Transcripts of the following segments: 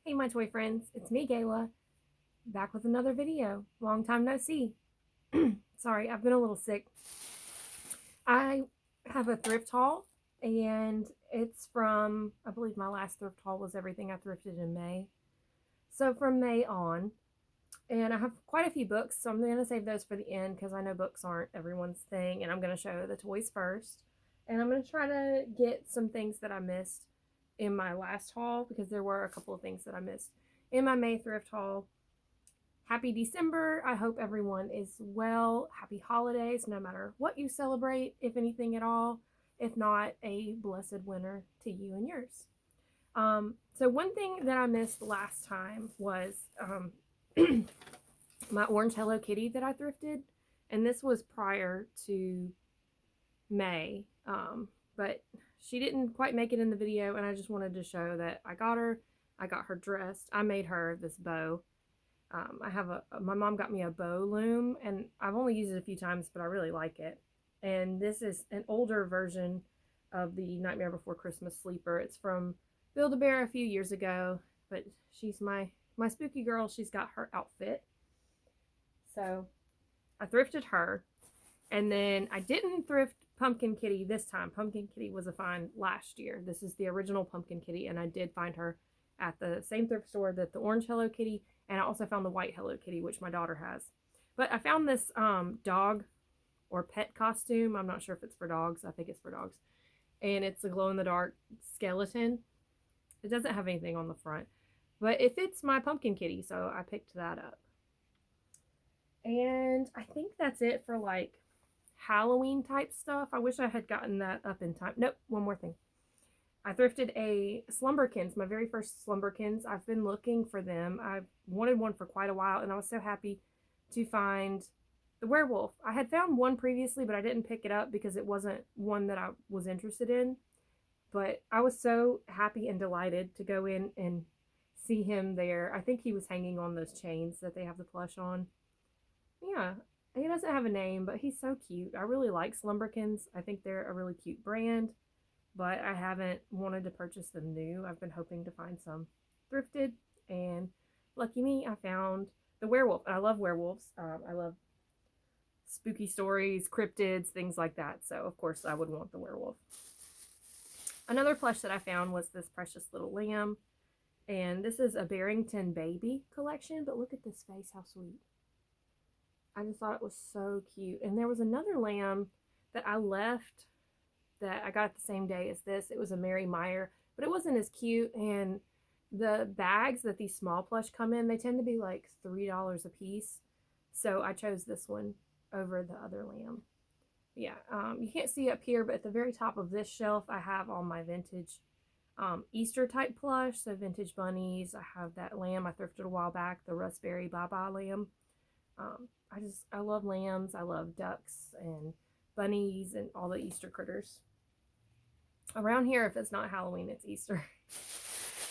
Hey my toy friends, it's me Gayla, back with another video. Long time no see. Sorry, I've been a little sick. I have a thrift haul and it's from, I believe my last thrift haul was everything I thrifted in May. So from May on, and I have quite a few books, so I'm going to save those for the end because I know books aren't everyone's thing, and I'm going to show the toys first. And I'm going to try to get some things that I missed in my last haul because there were a couple of things that I missed in my May thrift haul. Happy December. I hope everyone is well. Happy holidays, no matter what you celebrate, if anything at all. If not, a blessed winter to you and yours. So one thing that I missed last time was my orange Hello Kitty that I thrifted. And this was prior to May. But she didn't quite make it in the video, and I just wanted to show that I got her dressed. I made her this bow. My mom got me a bow loom, and I've only used it a few times, but I really like it. And this is an older version of the Nightmare Before Christmas sleeper. It's from Build-A-Bear a few years ago, but she's my spooky girl. She's got her outfit. So I thrifted her, and then I didn't thrift Pumpkin Kitty this time. Pumpkin Kitty was a find last year. This is the original Pumpkin Kitty, and I did find her at the same thrift store that the orange Hello Kitty, and I also found the white Hello Kitty, which my daughter has. But I found this dog or pet costume. I'm not sure if it's for dogs. I think it's for dogs. And it's a glow-in-the-dark skeleton. It doesn't have anything on the front, but it fits my Pumpkin Kitty, so I picked that up. And I think that's it for like Halloween type stuff. I wish I had gotten that up in time. Nope, one more thing. I thrifted a Slumberkins, my very first Slumberkins. I've been looking for them. I've wanted one for quite a while, and I was so happy to find the werewolf. I had found one previously, but I didn't pick it up because it wasn't one that I was interested in. But I was so happy and delighted to go in and see him there. I think he was hanging on those chains that they have the plush on. Yeah, he doesn't have a name, but he's so cute. I really like Slumberkins. I think they're a really cute brand, but I haven't wanted to purchase them new. I've been hoping to find some thrifted, and lucky me, I found the werewolf. I love werewolves. I love spooky stories, cryptids, things like that. So, of course, I would want the werewolf. Another plush that I found was this precious little lamb, and this is a Barrington Baby collection, but look at this face, how sweet. I just thought it was so cute. And there was another lamb that I left that I got the same day as this. It was a Mary Meyer, but it wasn't as cute. And the bags that these small plush come in, they tend to be like $3 a piece. So I chose this one over the other lamb. Yeah, you can't see up here, but at the very top of this shelf, I have all my vintage Easter type plush. So vintage bunnies. I have that lamb I thrifted a while back, the Raspberry Baba lamb. I love lambs. I love ducks and bunnies and all the Easter critters. Around here, if it's not Halloween, it's Easter.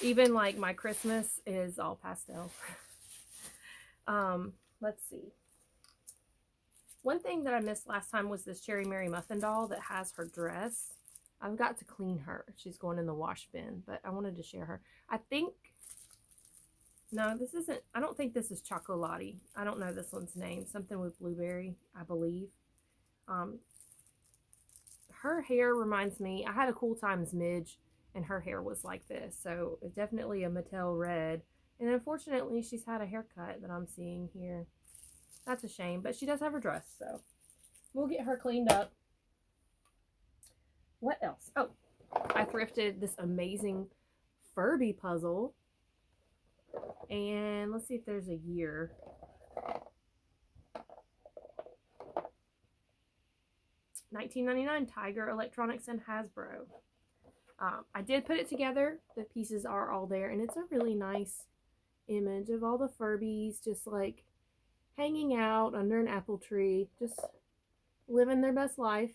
Even like my Christmas is all pastel. Let's see. One thing that I missed last time was this Cherry Mary Muffin doll that has her dress. I've got to clean her. She's going in the wash bin, but I wanted to share her. No, this isn't, I don't think this is Chocolati. I don't know this one's name. Something with blueberry, I believe. Her hair reminds me, I had a Cool Times Midge, and her hair was like this. So, it's definitely a Mattel red. And unfortunately, she's had a haircut that I'm seeing here. That's a shame, but she does have her dress, so we'll get her cleaned up. What else? Oh, I thrifted this amazing Furby puzzle. And let's see if there's a year. $19.99, Tiger Electronics and Hasbro. I did put it together. The pieces are all there, and it's a really nice image of all the Furbies just like hanging out under an apple tree, just living their best life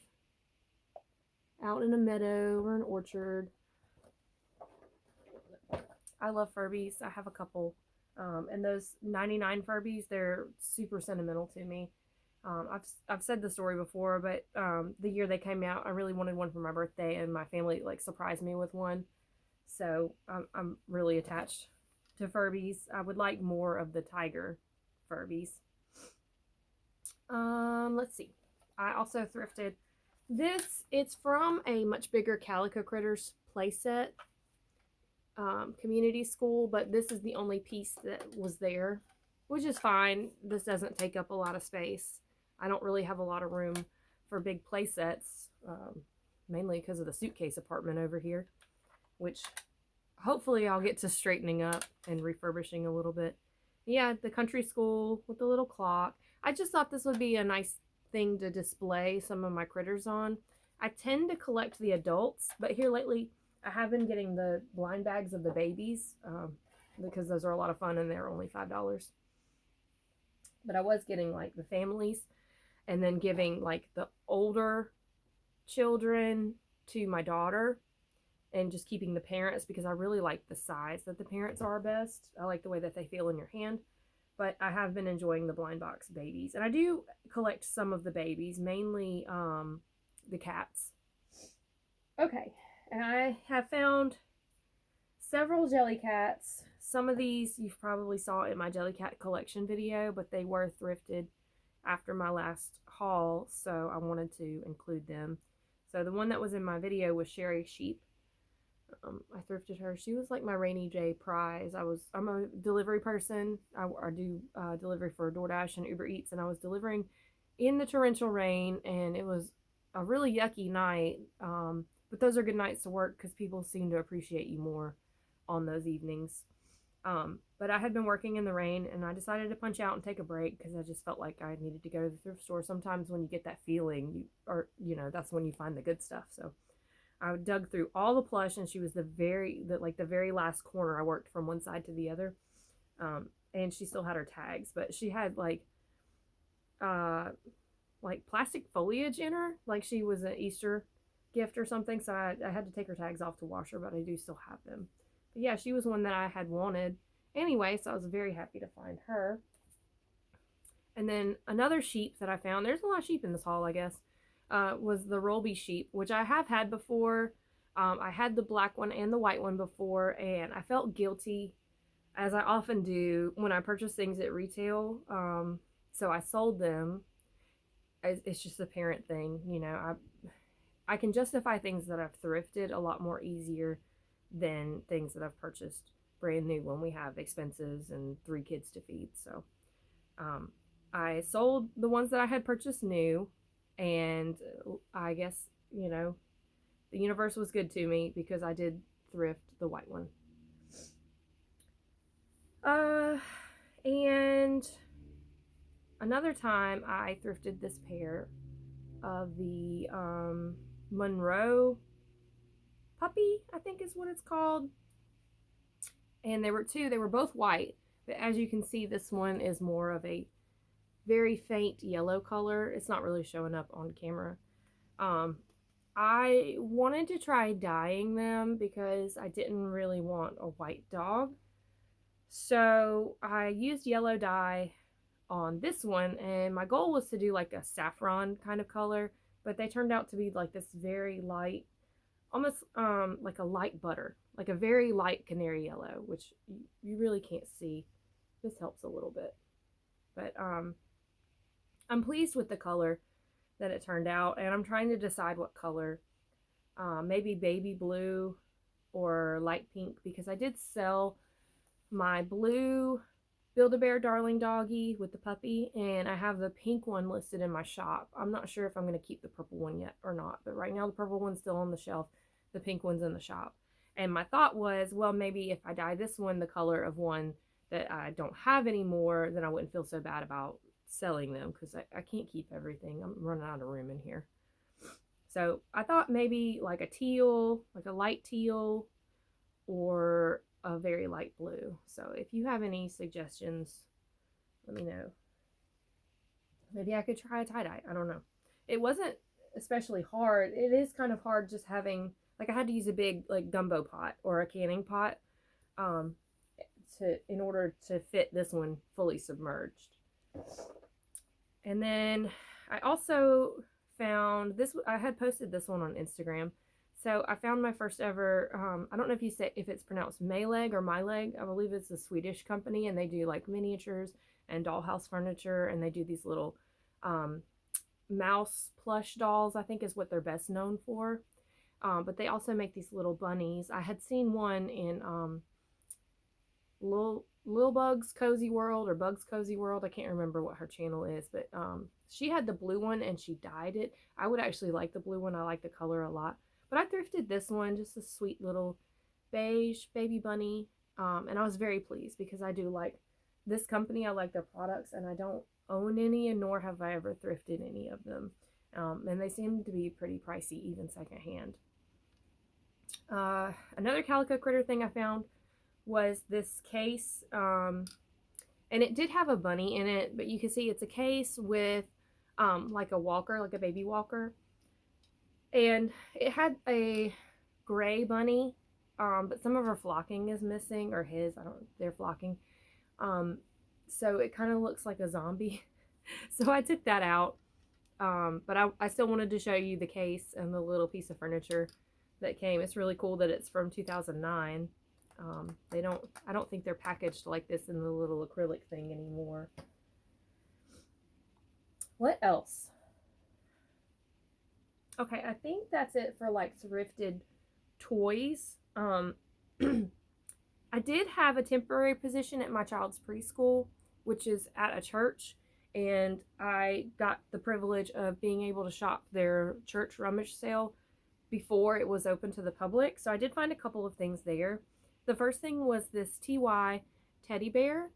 out in a meadow or an orchard. I love Furbies. I have a couple. And those 99 Furbies, they're super sentimental to me. I've said the story before, but the year they came out, I really wanted one for my birthday, and my family like surprised me with one. So I'm really attached to Furbies. I would like more of the tiger Furbies. Let's see. I also thrifted this. It's from a much bigger Calico Critters playset, community school, but this is the only piece that was there, which is fine. This doesn't take up a lot of space. I don't really have a lot of room for big play sets, mainly because of the suitcase apartment over here, which hopefully I'll get to straightening up and refurbishing a little bit. Yeah, the country school with the little clock. I just thought this would be a nice thing to display some of my critters on. I tend to collect the adults, but here lately I have been getting the blind bags of the babies, because those are a lot of fun and they're only $5. But I was getting like the families and then giving like the older children to my daughter and just keeping the parents, because I really like the size that the parents are best. I like the way that they feel in your hand. But I have been enjoying the blind box babies. And I do collect some of the babies, mainly the cats. Okay, and I have found several Jellycats. Some of these you've probably saw in my Jellycat collection video, but they were thrifted after my last haul, so I wanted to include them. So the one that was in my video was Sherry Sheep. I thrifted her. She was like my rainy day prize. I'm a delivery person. I do delivery for DoorDash and Uber Eats, and I was delivering in the torrential rain, and it was a really yucky night. But those are good nights to work because people seem to appreciate you more on those evenings. But I had been working in the rain, and I decided to punch out and take a break because I just felt like I needed to go to the thrift store. Sometimes when you get that feeling, that's when you find the good stuff. So I dug through all the plush, and she was the very last corner. I worked from one side to the other, and she still had her tags, but she had like plastic foliage in her, like she was an Easter gift or something. So I had to take her tags off to wash her, but I do still have them. But yeah, she was one that I had wanted anyway, so I was very happy to find her. And then another sheep that I found, there's a lot of sheep in this haul, I guess, was the Rolby sheep, which I have had before. I had the black one and the white one before, and I felt guilty, as I often do when I purchase things at retail. So I sold them. It's just a parent thing, I can justify things that I've thrifted a lot more easier than things that I've purchased brand new when we have expenses and 3 kids to feed. So I sold the ones that I had purchased new, and I guess, the universe was good to me because I did thrift the white one. And another time I thrifted this pair of the Monroe puppy, I think is what it's called. And there were 2. They were both white, but as you can see, this one is more of a very faint yellow color. It's not really showing up on camera. I wanted to try dyeing them because I didn't really want a white dog. So I used yellow dye on this one, and my goal was to do like a saffron kind of color, but they turned out to be like this very light, almost like a light butter, like a very light canary yellow, which you really can't see. This helps a little bit, but I'm pleased with the color that it turned out, and I'm trying to decide what color, maybe baby blue or light pink, because I did sell my blue Build-A-Bear Darling Doggy with the puppy, and I have the pink one listed in my shop. I'm not sure if I'm going to keep the purple one yet or not, but right now the purple one's still on the shelf. The pink one's in the shop. And my thought was, well, maybe if I dye this one the color of one that I don't have anymore, then I wouldn't feel so bad about selling them, because I can't keep everything. I'm running out of room in here. So I thought maybe like a teal, like a light teal, or a very light blue. So if you have any suggestions, let me know. Maybe I could try a tie-dye. I don't know. It wasn't especially hard. It is kind of hard just having, like, I had to use a big like gumbo pot or a canning pot in order to fit this one fully submerged. And then I also found this. I had posted this one on Instagram, So I found my first ever, I don't know if you say if it's pronounced Mayleg or Myleg. I believe it's a Swedish company, and they do like miniatures and dollhouse furniture, and they do these little mouse plush dolls, I think is what they're best known for. But they also make these little bunnies. I had seen one in Lil Bug's Cozy World or Bug's Cozy World. I can't remember what her channel is, but she had the blue one and she dyed it. I would actually like the blue one. I like the color a lot. But I thrifted this one, just a sweet little beige baby bunny. And I was very pleased because I do like this company. I like their products, and I don't own any, and nor have I ever thrifted any of them. And they seem to be pretty pricey, even secondhand. Another calico critter thing I found was this case, and it did have a bunny in it, but you can see it's a case with like a walker, like a baby walker, and it had a gray bunny, but some of her flocking is missing, or they're flocking, so it kind of looks like a zombie. So I took that out, but I still wanted to show you the case and the little piece of furniture that came. It's really cool that it's from 2009. I don't think they're packaged like this in the little acrylic thing anymore. What else? Okay, I think that's it for like thrifted toys. I did have a temporary position at my child's preschool, which is at a church, and I got the privilege of being able to shop their church rummage sale before it was open to the public. So I did find a couple of things there. The first thing was this TY teddy bear,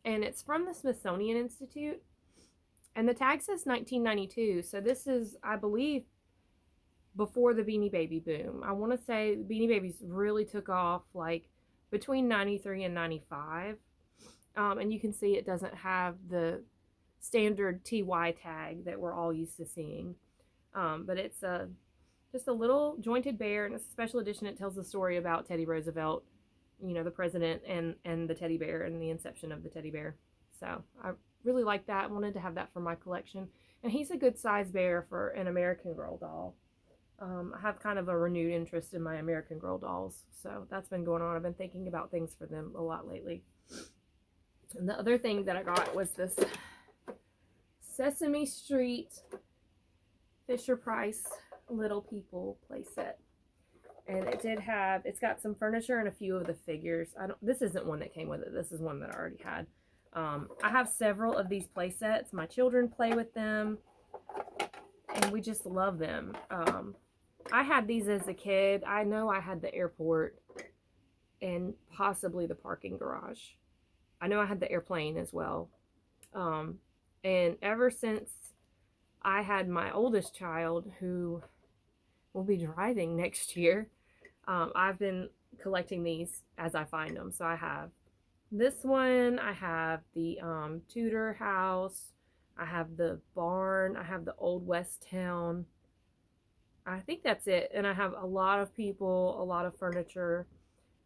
and it's from the Smithsonian Institute, and the tag says 1992. So this is, I believe, before the Beanie Baby boom. I want to say Beanie Babies really took off like between 93 and 95. And you can see it doesn't have the standard TY tag that we're all used to seeing. But it's just a little jointed bear, and it's a special edition. It tells the story about Teddy Roosevelt, you know, the president, and the teddy bear and the inception of the teddy bear. So I really like that. I wanted to have that for my collection. And he's a good size bear for an American Girl doll. I have kind of a renewed interest in my American Girl dolls, so that's been going on. I've been thinking about things for them a lot lately. And the other thing that I got was this Sesame Street Fisher-Price Little People playset. And it's got some furniture and a few of the figures. This isn't one that came with it. This is one that I already had. I have several of these play sets. My children play with them, and we just love them. I had these as a kid. I know I had the airport and possibly the parking garage. I know I had the airplane as well. And ever since I had my oldest child, who will be driving next year, I've been collecting these as I find them. So I have this one, I have the Tudor house, I have the barn, I have the Old West Town. I think that's it. And I have a lot of people, a lot of furniture.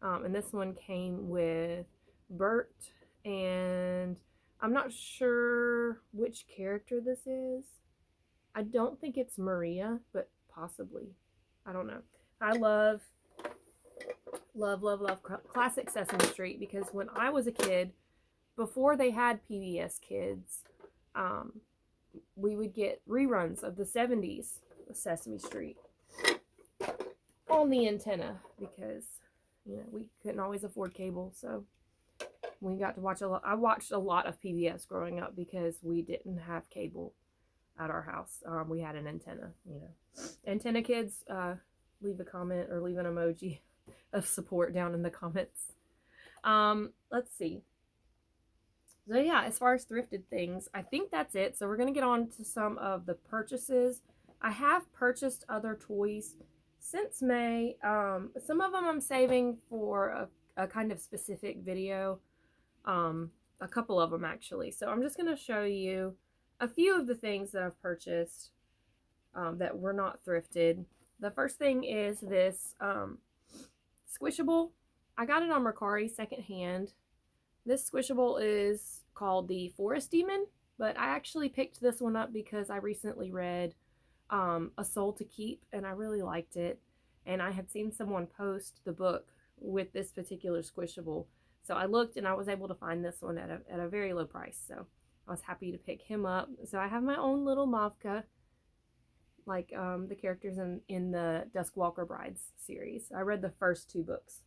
And this one came with Bert, and I'm not sure which character this is. I don't think it's Maria, but possibly. I don't know. I love classic Sesame Street, because when I was a kid, before they had PBS Kids, we would get reruns of the 70s Sesame Street on the antenna, because, you know, we couldn't always afford cable, so we got to watch a lot. I watched a lot of PBS growing up because we didn't have cable at our house. We had an antenna, you know. Antenna kids, leave a comment or leave an emoji of support down in the comments. Let's see. So yeah, as far as thrifted things, I think that's it. So we're going to get on to some of the purchases. I have purchased other toys since May. Some of them I'm saving for a kind of specific video. A couple of them actually. So I'm just going to show you a few of the things that I've purchased that were not thrifted. The first thing is this squishable. I got it on Mercari secondhand. This squishable is called the Forest Demon, but I actually picked this one up because I recently read A Soul to Keep, and I really liked it. and I had seen someone post the book with this particular squishable. So I looked and I was able to find this one at a very low price. So I was happy to pick him up. So I have my own little Mavka, like the characters in the Duskwalker Brides series. I read the first 2 books.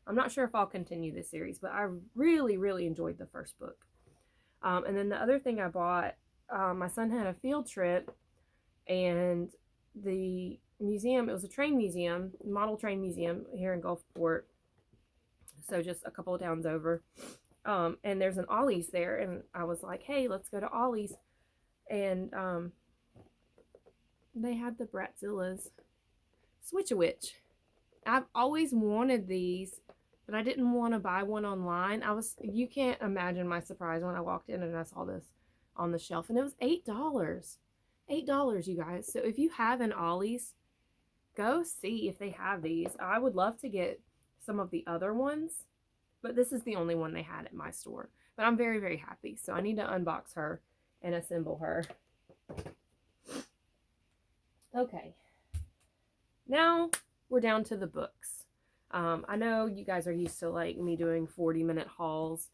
I'm not sure if I'll continue this series, but I really, really enjoyed the first book. And then the other thing I bought, my son had a field trip, and the museum, it was a train museum, model train museum here in Gulfport, so just a couple of towns over. And there's an Ollie's there, and I was like, hey, let's go to Ollie's. And they had the Bratzillas Switch-a-Witch. I've always wanted these, but I didn't want to buy one online. You can't imagine my surprise when I walked in and I saw this on the shelf, and it was $8. $8, you guys. So if you have an Ollie's, go see if they have these. I would love to get some of the other ones, but this is the only one they had at my store. But I'm very, very happy. So I need to unbox her and assemble her. Okay. Now we're down to the books. I know you guys are used to like me doing 40-minute hauls,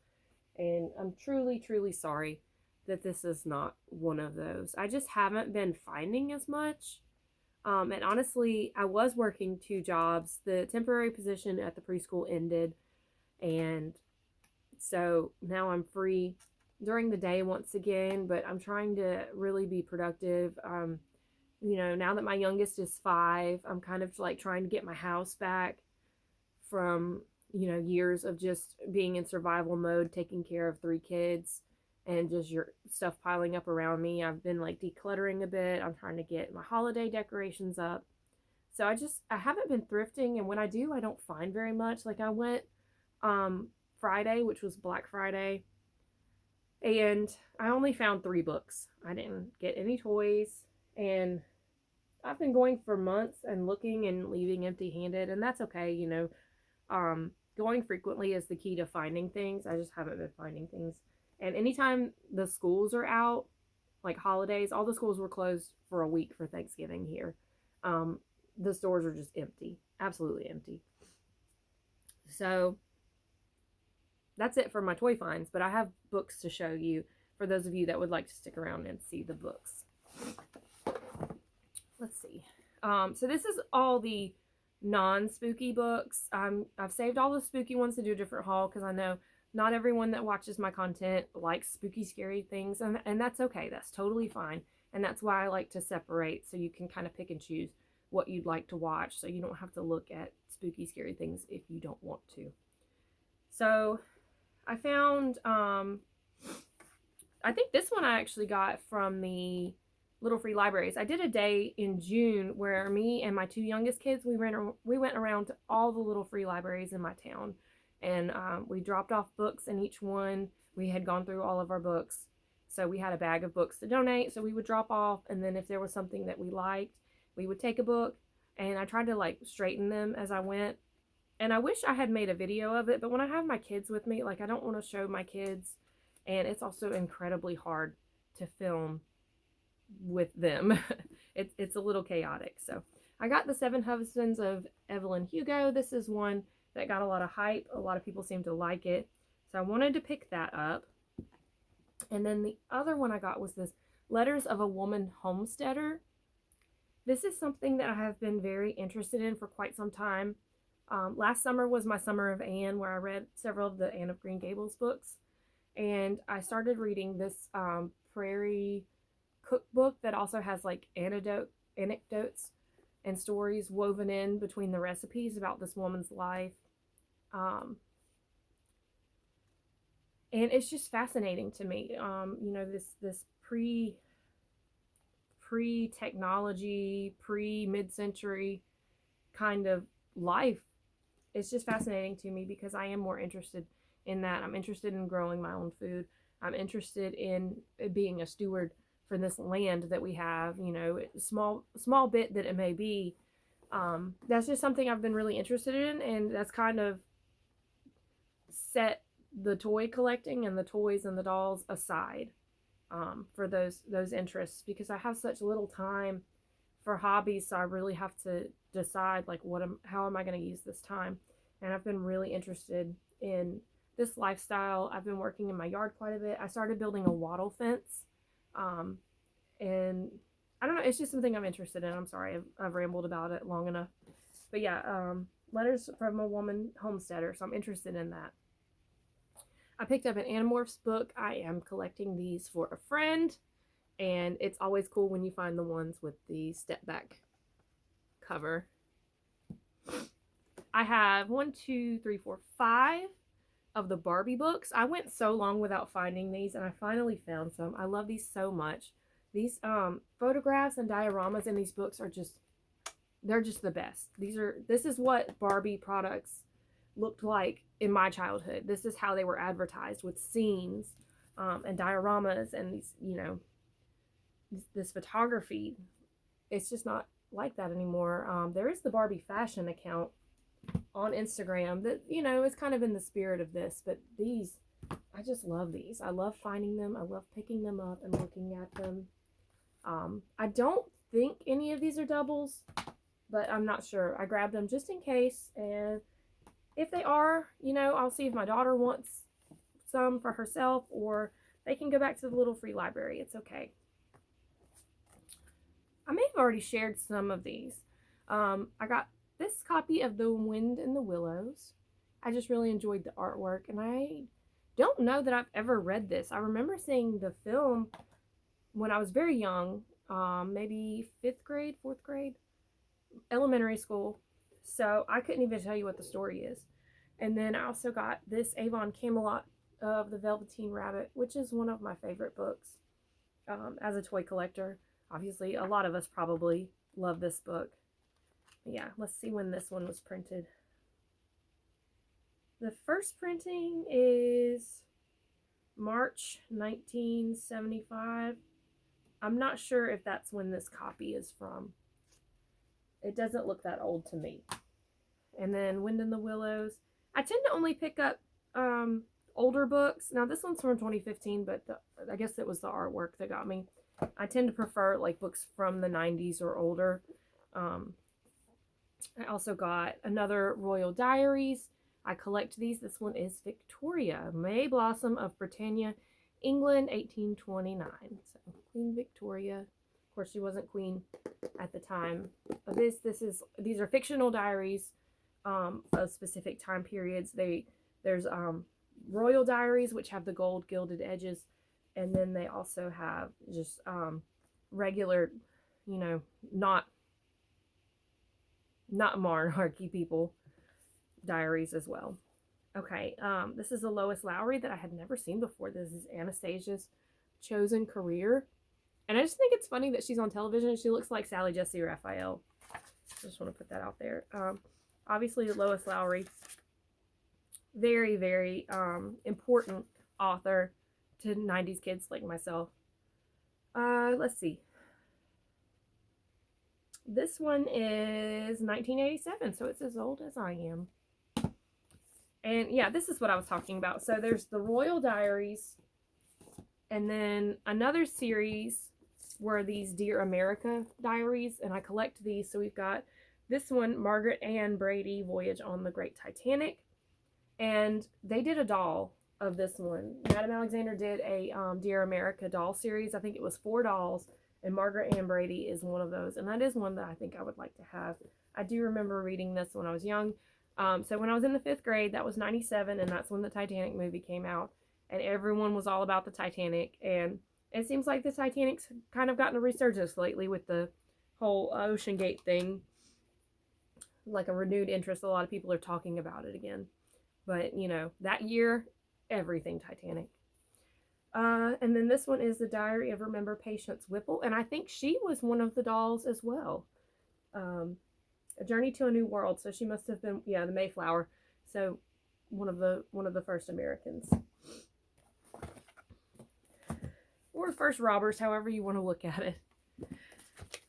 and I'm truly, truly sorry that this is not one of those. I just haven't been finding as much. And honestly, I was working 2 jobs. The temporary position at the preschool ended, and so now I'm free during the day once again, but I'm trying to really be productive. You know, now that my youngest is 5, I'm kind of like trying to get my house back from, you know, years of just being in survival mode, taking care of 3 kids and just your stuff piling up around me. I've been like decluttering a bit. I'm trying to get my holiday decorations up. So I haven't been thrifting, and when I do, I don't find very much. Like I went Friday, which was Black Friday, and I only found 3 books. I didn't get any toys, and I've been going for months and looking and leaving empty-handed, and that's okay, you know. Going frequently is the key to finding things. I just haven't been finding things. And anytime the schools are out, like holidays, all the schools were closed for a week for Thanksgiving here. The stores are just empty, absolutely empty. So that's it for my toy finds, but I have books to show you for those of you that would like to stick around and see the books. Let's see. So this is all the non-spooky books. I've saved all the spooky ones to do a different haul because I know not everyone that watches my content likes spooky, scary things, and that's okay. That's totally fine, and that's why I like to separate so you can kind of pick and choose what you'd like to watch, so you don't have to look at spooky, scary things if you don't want to. So I found, I think this one I actually got from the Little Free Libraries. I did a day in June where me and my 2 youngest kids, we went around to all the Little Free Libraries in my town, and we dropped off books in each one. We had gone through all of our books, so we had a bag of books to donate, so we would drop off, and then if there was something that we liked, we would take a book, and I tried to like straighten them as I went. And I wish I had made a video of it, but when I have my kids with me, like I don't want to show my kids, and it's also incredibly hard to film with them. It's a little chaotic. So I got The 7 Husbands of Evelyn Hugo. This is one that got a lot of hype. A lot of people seem to like it. So I wanted to pick that up. And then the other one I got was this Letters of a Woman Homesteader. This is something that I have been very interested in for quite some time. Last summer was my summer of Anne, where I read several of the Anne of Green Gables books. And I started reading this prairie cookbook that also has like anecdotes and stories woven in between the recipes about this woman's life. And it's just fascinating to me. You know, this pre-technology, pre-mid-century kind of life. It's just fascinating to me because I am more interested in that. I'm interested in growing my own food. I'm interested in being a steward for this land that we have, you know, small bit that it may be. That's just something I've been really interested in, and that's kind of set the toy collecting and the toys and the dolls aside for those interests, because I have such little time for hobbies, so I really have to decide like how am I going to use this time. And I've been really interested in this lifestyle. I've been working in my yard quite a bit. I started building a wattle fence, and I don't know, it's just something I'm interested in. I'm sorry, I've rambled about it long enough. But yeah, Letters from a Woman Homesteader, so I'm interested in that. I picked up an Animorphs book. I am collecting these for a friend, and it's always cool when you find the ones with the step back cover. I have 1, 2, 3, 4, 5 of the Barbie books. I went so long without finding these, and I finally found some. I love these so much. These photographs and dioramas in these books are just, they're just the best. This is what Barbie products looked like in my childhood. This is how they were advertised, with scenes and dioramas and these, you know, this photography. It's just not like that anymore. There is the Barbie fashion account on Instagram that, you know, is kind of in the spirit of this, but these, I just love these. I love finding them. I love picking them up and looking at them. I don't think any of these are doubles, but I'm not sure. I grabbed them just in case, and if they are, you know, I'll see if my daughter wants some for herself, or they can go back to the little free library. It's okay. I may have already shared some of these. I got this copy of The Wind in the Willows. I just really enjoyed the artwork, and I don't know that I've ever read this. I remember seeing the film when I was very young, maybe 5th grade, 4th grade, elementary school. So I couldn't even tell you what the story is. And then I also got this Avon Camelot of the Velveteen Rabbit, which is one of my favorite books as a toy collector. Obviously, a lot of us probably love this book. Yeah, let's see when this one was printed. The first printing is March 1975. I'm not sure if that's when this copy is from. It doesn't look that old to me. And then Wind in the Willows. I tend to only pick up older books. Now this one's from 2015, but I guess it was the artwork that got me. I tend to prefer like books from the 90s or older. I also got another Royal Diaries. I collect these. This one is Victoria, May Blossom of Britannia, England, 1829. So Queen Victoria. Of course, she wasn't queen at the time of this. These are fictional diaries of specific time periods. There's Royal Diaries, which have the gold gilded edges, and then they also have just regular, you know, not monarchy people diaries as well. Okay, this is a Lois Lowry that I had never seen before. This is Anastasia's Chosen Career. And I just think it's funny that she's on television. She looks like Sally Jesse Raphael. I just want to put that out there. Obviously, Lois Lowry, very, very important author to 90s kids like myself. Let's see. This one is 1987, so it's as old as I am. And yeah, this is what I was talking about. So there's the Royal Diaries, and then another series were these Dear America diaries, and I collect these. So we've got this one, Margaret Ann Brady, Voyage on the Great Titanic, and they did a doll of this one. Madame Alexander did a Dear America doll series. I think it was 4 dolls, and Margaret Ann Brady is one of those, and that is one that I think I would like to have. I do remember reading this when I was young. So when I was in the 5th grade, that was 97, and that's when the Titanic movie came out, and everyone was all about the Titanic, and it seems like the Titanic's kind of gotten a resurgence lately with the whole Ocean Gate thing, like a renewed interest. A lot of people are talking about it again, but you know, that year, everything Titanic. And then this one is the Diary of Remember Patience Whipple, and I think she was one of the dolls as well. A Journey to a New World, so she must have been, yeah, the Mayflower, so one of the first Americans, or first robbers, however you want to look at it.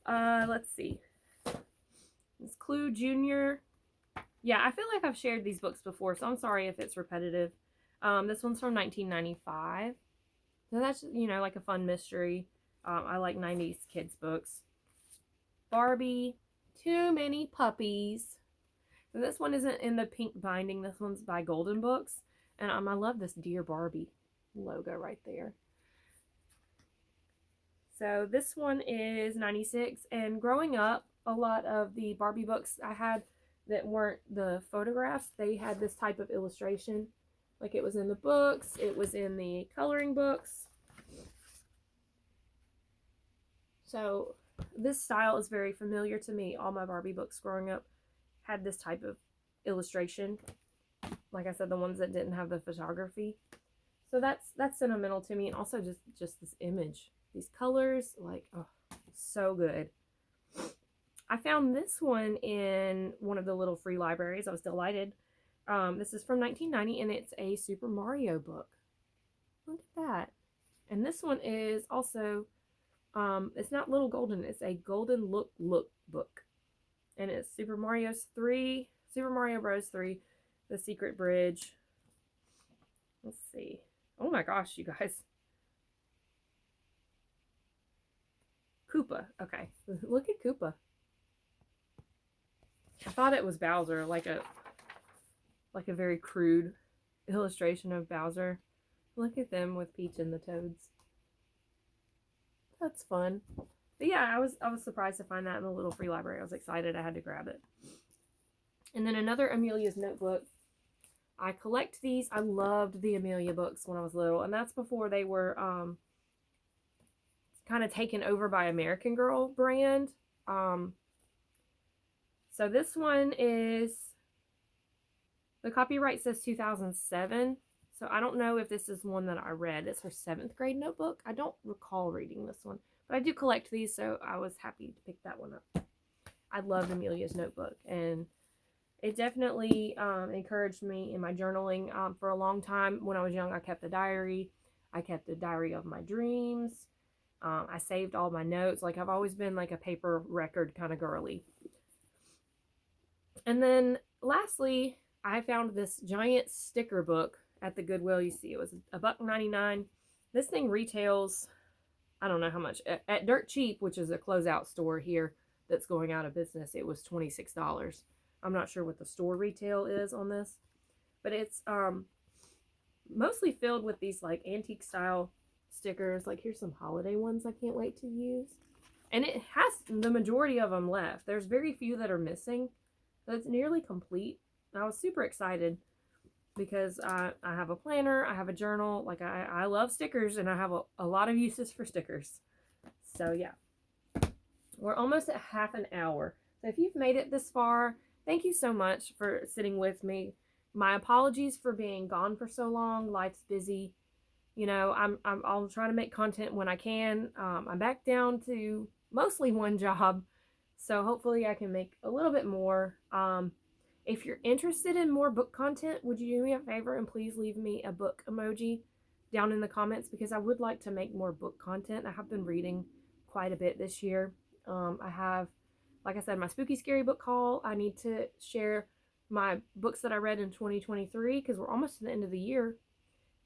Let's see. It's Clue Junior. Yeah, I feel like I've shared these books before, so I'm sorry if it's repetitive. This one's from 1995. So that's, you know, like a fun mystery. I like 90s kids books. Barbie, Too Many Puppies. So this one isn't in the pink binding. This one's by Golden Books. And I love this Dear Barbie logo right there. So this one is 96. And growing up, a lot of the Barbie books I had that weren't the photographs, they had this type of illustration. Like it was in the books, it was in the coloring books. So this style is very familiar to me. All my Barbie books growing up had this type of illustration. Like I said, the ones that didn't have the photography. So that's sentimental to me. And also just this image. These colors, like, oh, so good. I found this one in one of the little free libraries. I was delighted. This is from 1990, and it's a Super Mario book. Look at that. And this one is also, it's not Little Golden, it's a Golden Look book. And it's Super Mario Bros. 3, The Secret Bridge. Let's see. Oh my gosh, you guys. Koopa. Okay. Look at Koopa. I thought it was Bowser, like a very crude illustration of Bowser. Look at them with Peach and the Toads. That's fun. But yeah, I was surprised to find that in the little free library. I was excited. I had to grab it. And then another Amelia's Notebook. I collect these. I loved the Amelia books when I was little, and that's before they were kind of taken over by American Girl brand. So this one is, the copyright says 2007. So I don't know if this is one that I read. It's her 7th grade notebook. I don't recall reading this one, but I do collect these, so I was happy to pick that one up. I loved Amelia's Notebook, and it definitely encouraged me in my journaling. For a long time when I was young, I kept a diary. I kept a diary of my dreams. I saved all my notes. Like, I've always been like a paper record kind of girly. And then lastly, I found this giant sticker book at the Goodwill. You see, it was $1.99. This thing retails, I don't know how much. At Dirt Cheap, which is a closeout store here that's going out of business, it was $26. I'm not sure what the store retail is on this, but it's mostly filled with these like antique style stickers. Like, here's some holiday ones I can't wait to use. And it has the majority of them left. There's very few that are missing. So it's nearly complete. I was super excited because I have a planner, I have a journal. Like, I love stickers, and I have a lot of uses for stickers. So yeah, we're almost at half an hour. So if you've made it this far, thank you so much for sitting with me. My apologies for being gone for so long. Life's busy. You know, I'll try to make content when I can. I'm back down to mostly one job, so hopefully I can make a little bit more. If you're interested in more book content, would you do me a favor and please leave me a book emoji down in the comments, because I would like to make more book content. I have been reading quite a bit this year. I have, like I said, my spooky scary book haul. I need to share my books that I read in 2023 because we're almost to the end of the year.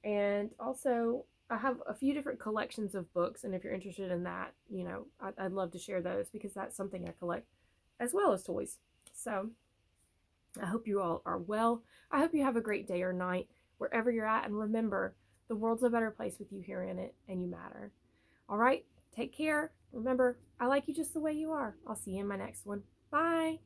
And also, I have a few different collections of books, and if you're interested in that, you know, I'd love to share those because that's something I collect as well as toys. So I hope you all are well. I hope you have a great day or night wherever you're at, and remember, the world's a better place with you here in it, and you matter. All right, take care. Remember, I like you just the way you are. I'll see you in my next one. Bye.